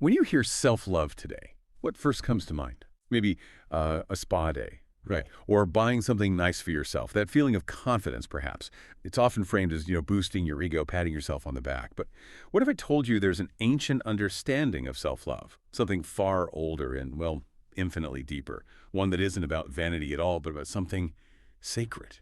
When you hear self-love today, what first comes to mind? Maybe a spa day, right? Or buying something nice for yourself. That feeling of confidence, perhaps. It's often framed as, boosting your ego, patting yourself on the back. But what if I told you there's an ancient understanding of self-love? Something far older and, well, infinitely deeper. One that isn't about vanity at all, but about something sacred.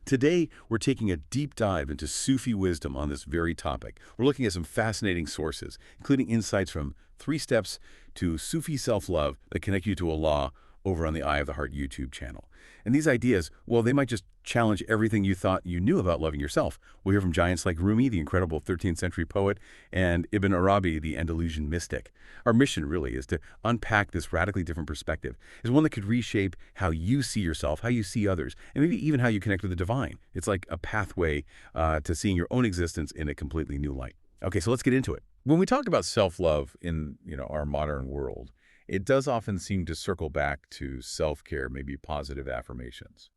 Today, we're taking a deep dive into Sufi wisdom on this very topic. We're looking at some fascinating sources, including insights from 3 steps to Sufi self-love that connect you to Allah over on the Eye of the Heart YouTube channel. And these ideas, well, they might just challenge everything you thought you knew about loving yourself. We'll hear from giants like Rumi, the incredible 13th century poet, and Ibn Arabi, the Andalusian mystic. Our mission, really, is to unpack this radically different perspective. It's one that could reshape how you see yourself, how you see others, and maybe even how you connect with the divine. It's like a pathway to seeing your own existence in a completely new light. Okay, so let's get into it. When we talk about self-love in our modern world, it does often seem to circle back to self-care, maybe positive affirmations,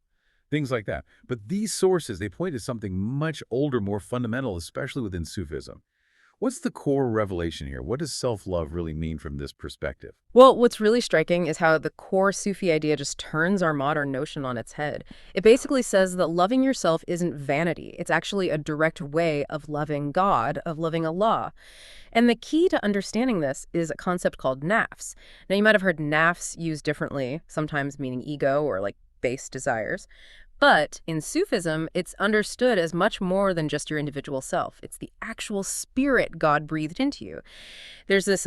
things like that. But these sources, they point to something much older, more fundamental, especially within Sufism. What's the core revelation here? What does self-love really mean from this perspective? Well, what's really striking is how the core Sufi idea just turns our modern notion on its head. It basically says that loving yourself isn't vanity. It's actually a direct way of loving God, of loving Allah. And the key to understanding this is a concept called nafs. Now, you might have heard nafs used differently, sometimes meaning ego or like base desires. But in Sufism, it's understood as much more than just your individual self. It's the actual spirit God breathed into you. There's this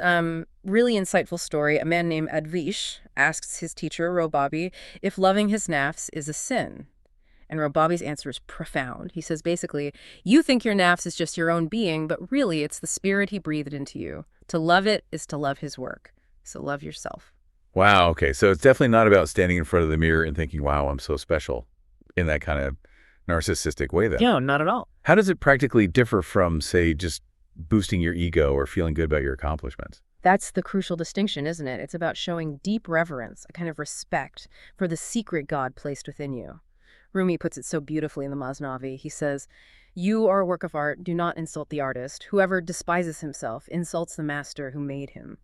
really insightful story. A man named Advish asks his teacher, Robabi, if loving his nafs is a sin. And Robabi's answer is profound. He says, basically, you think your nafs is just your own being, but really it's the spirit he breathed into you. To love it is to love his work. So love yourself. Wow, okay. So it's definitely not about standing in front of the mirror and thinking, wow, I'm so special, in that kind of narcissistic way then. Yeah, not at all. How does it practically differ from, say, just boosting your ego or feeling good about your accomplishments? That's the crucial distinction, isn't it? It's about showing deep reverence, a kind of respect for the secret God placed within you. Rumi puts it so beautifully in the Masnavi. He says, you are a work of art, do not insult the artist. Whoever despises himself insults the master who made him.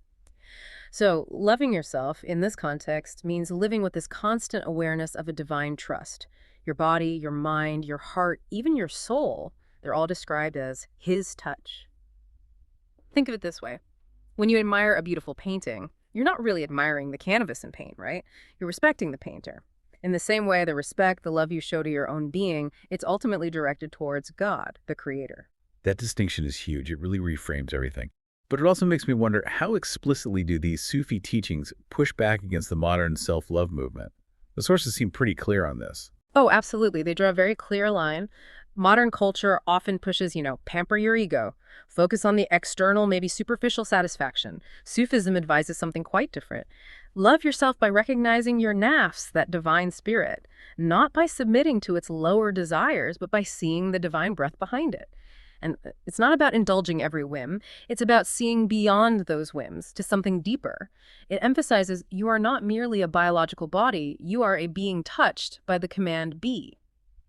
So loving yourself in this context means living with this constant awareness of a divine trust. Your body, your mind, your heart, even your soul, they're all described as his touch. Think of it this way. When you admire a beautiful painting, you're not really admiring the canvas and paint, right? You're respecting the painter. In the same way, the respect, the love you show to your own being, it's ultimately directed towards God, the creator. That distinction is huge. It really reframes everything. But it also makes me wonder, how explicitly do these Sufi teachings push back against the modern self-love movement? The sources seem pretty clear on this. Oh, absolutely. They draw a very clear line. Modern culture often pushes, pamper your ego, focus on the external, maybe superficial satisfaction. Sufism advises something quite different. Love yourself by recognizing your nafs, that divine spirit, not by submitting to its lower desires, but by seeing the divine breath behind it. And it's not about indulging every whim. It's about seeing beyond those whims to something deeper. It emphasizes you are not merely a biological body. You are a being touched by the command be.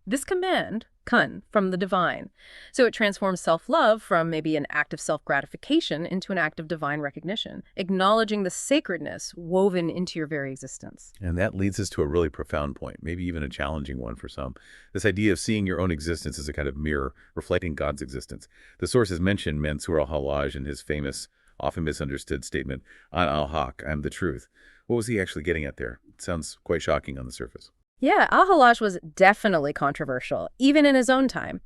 This command, kun, from the divine. So it transforms self-love from maybe an act of self-gratification into an act of divine recognition, acknowledging the sacredness woven into your very existence. And that leads us to a really profound point, maybe even a challenging one for some. This idea of seeing your own existence as a kind of mirror, reflecting God's existence. The sources mention Mansur al-Hallaj in his famous, often misunderstood statement, An al-Haq, I'm the truth. What was he actually getting at there? It sounds quite shocking on the surface. Yeah, al-Hallaj was definitely controversial, even in his own time.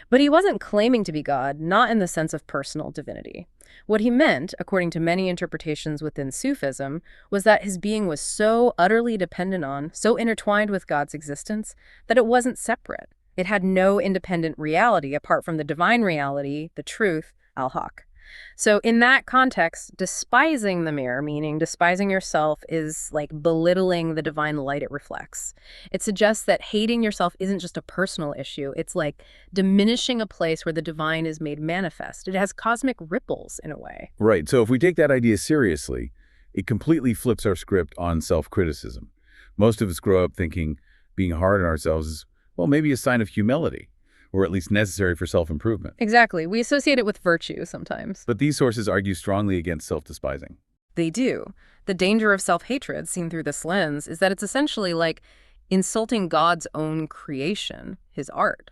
But he wasn't claiming to be God, not in the sense of personal divinity. What he meant, according to many interpretations within Sufism, was that his being was so utterly dependent on, so intertwined with God's existence, that it wasn't separate. It had no independent reality apart from the divine reality, the truth, al-Haq. So in that context, despising the mirror, meaning despising yourself, is like belittling the divine light it reflects. It suggests that hating yourself isn't just a personal issue. It's like diminishing a place where the divine is made manifest. It has cosmic ripples in a way. Right. So if we take that idea seriously, it completely flips our script on self-criticism. Most of us grow up thinking being hard on ourselves is, well, maybe a sign of humility. or at least necessary for self-improvement. Exactly. We associate it with virtue sometimes. But these sources argue strongly against self-despising. They do. The danger of self-hatred seen through this lens is that it's essentially like insulting God's own creation, his art.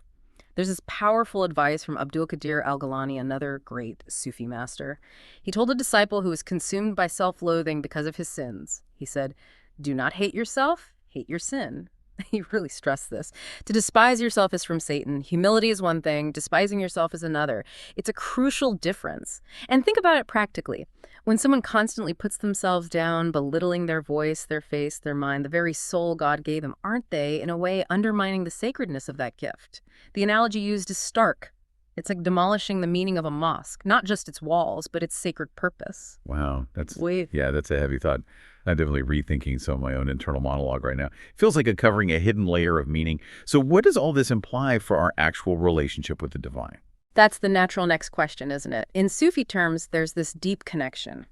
There's this powerful advice from Abdul Qadir al-Gilani, another great Sufi master. He told a disciple who was consumed by self-loathing because of his sins. He said, "Do not hate yourself, hate your sin." He really stressed this. To despise yourself is from Satan. Humility is one thing, despising yourself is another. It's a crucial difference. And think about it practically. When someone constantly puts themselves down, belittling their voice, their face, their mind, the very soul God gave them, aren't they, in a way, undermining the sacredness of that gift? The analogy used is stark. It's like demolishing the meaning of a mosque, not just its walls, but its sacred purpose. Wow, that's Wait. yeah, that's a heavy thought. I'm definitely rethinking some of my own internal monologue right now. Feels like uncovering a hidden layer of meaning. So what does all this imply for our actual relationship with the divine? That's the natural next question, isn't it? In Sufi terms, there's this deep connection.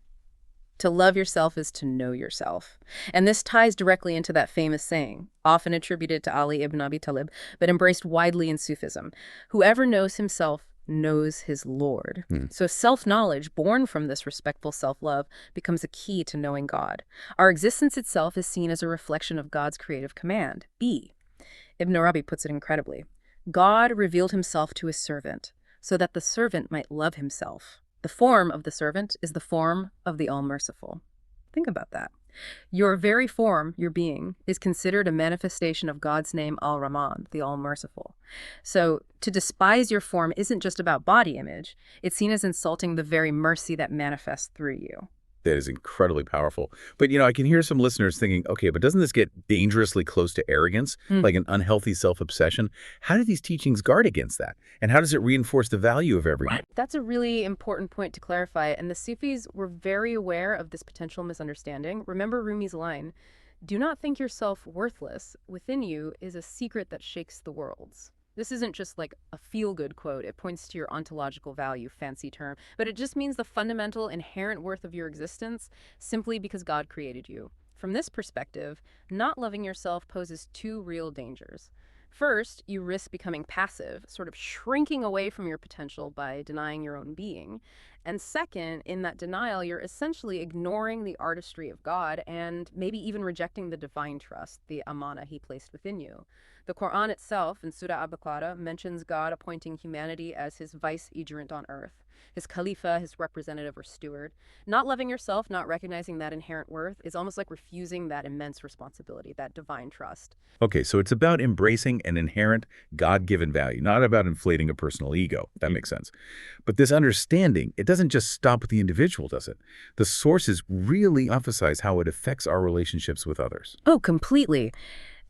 To love yourself is to know yourself. And this ties directly into that famous saying, often attributed to Ali ibn Abi Talib, but embraced widely in Sufism. Whoever knows himself knows his Lord. So self-knowledge, born from this respectful self-love, becomes a key to knowing God. Our existence itself is seen as a reflection of God's creative command, be. Ibn Arabi puts it incredibly. God revealed himself to his servant, so that the servant might love himself. The form of the servant is the form of the All-Merciful. Think about that. Your very form, your being, is considered a manifestation of God's name Al-Rahman, the All-Merciful. So to despise your form isn't just about body image. It's seen as insulting the very mercy that manifests through you. That is incredibly powerful. But, I can hear some listeners thinking, okay, but doesn't this get dangerously close to arrogance, like an unhealthy self-obsession? How do these teachings guard against that? And how does it reinforce the value of everyone? That's a really important point to clarify, and the Sufis were very aware of this potential misunderstanding. Remember Rumi's line, "Do not think yourself worthless. Within you is a secret that shakes the worlds." This isn't just like a feel-good quote. It points to your ontological value, fancy term, but it just means the fundamental inherent worth of your existence simply because God created you. From this perspective, not loving yourself poses two real dangers. First, you risk becoming passive, sort of shrinking away from your potential by denying your own being. And second, in that denial, you're essentially ignoring the artistry of God and maybe even rejecting the divine trust, the amana he placed within you. The Quran itself, in Surah Al-Baqarah, mentions God appointing humanity as his vicegerent on earth, his khalifa, his representative or steward. Not loving yourself, not recognizing that inherent worth, is almost like refusing that immense responsibility, that divine trust. Okay, so it's about embracing an inherent God-given value, not about inflating a personal ego. That makes sense. But this understanding, it doesn't just stop with the individual, does it? The sources really emphasize how it affects our relationships with others. Oh, completely.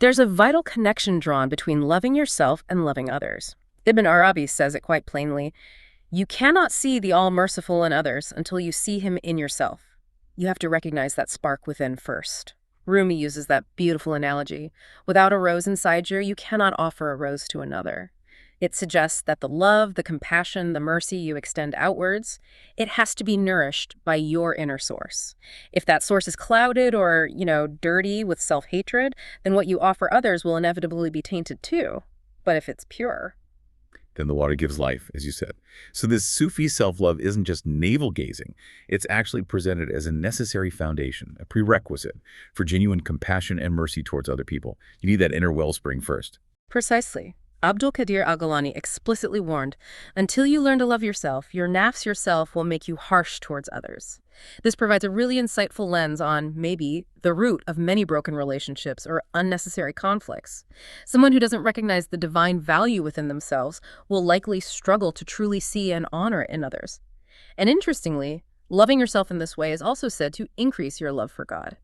There's a vital connection drawn between loving yourself and loving others. Ibn Arabi says it quite plainly. You cannot see the all-merciful in others until you see him in yourself. You have to recognize that spark within first. Rumi uses that beautiful analogy. Without a rose inside you cannot offer a rose to another. It suggests that the love, the compassion, the mercy you extend outwards, it has to be nourished by your inner source. If that source is clouded or, dirty with self-hatred, then what you offer others will inevitably be tainted too. But if it's pure, then the water gives life, as you said. So this Sufi self-love isn't just navel-gazing. It's actually presented as a necessary foundation, a prerequisite for genuine compassion and mercy towards other people. You need that inner wellspring first. Precisely. Abdul Qadir al-Gilani explicitly warned, until you learn to love yourself, your nafs yourself will make you harsh towards others. This provides a really insightful lens on, maybe, the root of many broken relationships or unnecessary conflicts. Someone who doesn't recognize the divine value within themselves will likely struggle to truly see and honor it in others. And interestingly, loving yourself in this way is also said to increase your love for God.